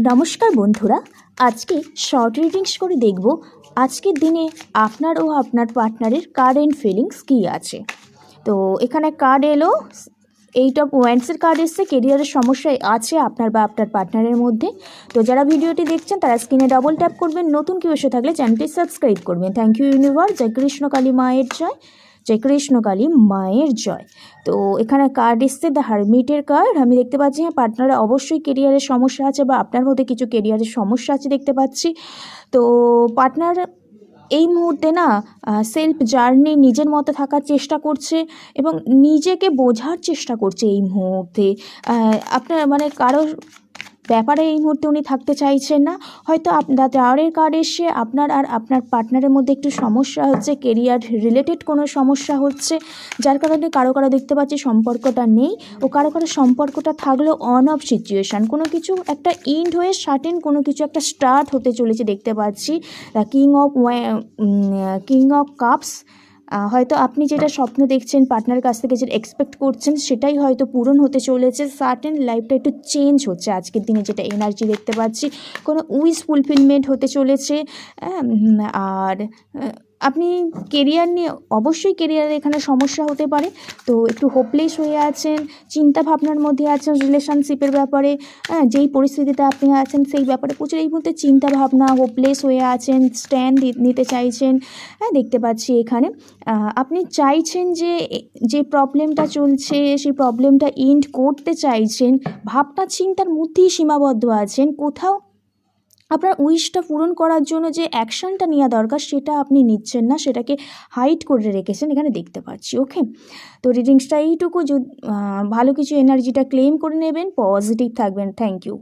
নমস্কার বন্ধুরা, আজকে শর্ট রিডিংস করে দেখব আজকের দিনে আপনার ও আপনার পার্টনারের কারেন্ট ফিলিংস কী আছে। তো এখানে কার্ড এলো, 8 অফ ওয়ান্ডসের কার্ড এসছে। কেরিয়ারের সমস্যা আছে আপনার বা আপনার পার্টনারের মধ্যে। তো যারা ভিডিওটি দেখছেন তারা স্ক্রিনে ডবল ট্যাপ করবেন, নতুন কেউ এসে থাকলে চ্যানেলটি সাবস্ক্রাইব করবেন। Thank you universe. জয় কৃষ্ণ কালী মায়ের জয়, জয় কৃষ্ণ কালী মায়ের জয়। তো এখানে কার্ড এসছে দ্য হারমিটের কার্ড। আমি দেখতে পাচ্ছি হ্যাঁ, পার্টনারের অবশ্যই কেরিয়ারের সমস্যা আছে বা আপনার মধ্যে কিছু কেরিয়ারের সমস্যা আছে দেখতে পাচ্ছি। তো পার্টনার এই মুহূর্তে না সেলফ জার্নি, নিজের মতো থাকার চেষ্টা করছে এবং নিজেকে বোঝার চেষ্টা করছে এই মুহূর্তে। আপনার মানে কারোর ব্যাপারে এই মুহূর্তে উনি থাকতে চাইছেন না। হয়তো আপনার টাওয়ারের কার্ড এসে আপনার আর আপনার পার্টনারের মধ্যে একটু সমস্যা হচ্ছে, কেরিয়ার রিলেটেড কোনো সমস্যা হচ্ছে, যার কারণে কারো দেখতে পাচ্ছি সম্পর্কটা নেই, ও কারো সম্পর্কটা থাকলেও অন অফ সিচুয়েশান। কোনো কিছু একটা এন্ড হয়ে সার্টেন কোনো কিছু একটা স্টার্ট হতে চলেছে দেখতে পাচ্ছি। কিং অফ কাপস, হয়তো আপনি যেটা স্বপ্ন দেখছেন, পার্টনারের কাছ থেকে যেটা এক্সপেক্ট করছেন সেটাই হয়তো পূরণ হতে চলেছে। সার্টেন লাইফটা একটু চেঞ্জ হচ্ছে আজকের দিনে, যেটা এনার্জি দেখতে পাচ্ছি। কোনো উইশ ফুলফিলমেন্ট হতে চলেছে। আর আপনি কেরিয়ার নিয়ে অবশ্যই কেরিয়ারে এখানে সমস্যা হতে পারে, তো একটু হোপলেস হয়ে আছেন, চিন্তা ভাবনার মধ্যে আছেন রিলেশনশিপের ব্যাপারে। যেই পরিস্থিতিতে আপনি আছেন সেই ব্যাপারে প্রচুর এই মুহূর্তে চিন্তা ভাবনা, হোপলেস হয়ে আছেন, স্ট্যান্ড নিতে চাইছেন। দেখতে পাচ্ছি এখানে আপনি চাইছেন যে প্রবলেমটা চলছে সেই প্রবলেমটা এন্ড করতে চাইছেন, ভাবনা চিন্তার মধ্যেই সীমাবদ্ধ আছেন। কোথাও আপনার উইশটা পূরণ করার জন্য যে অ্যাকশানটা নেওয়া দরকার সেটা আপনি নিচ্ছেন না, সেটাকে হাইড করে রেখেছেন এখানে দেখতে পাচ্ছি। ওকে, তো রিডিংসটা এইটুকু। ভালো কিছু এনার্জিটা ক্লেম করে নেবেন, পজিটিভ থাকবেন। Thank you.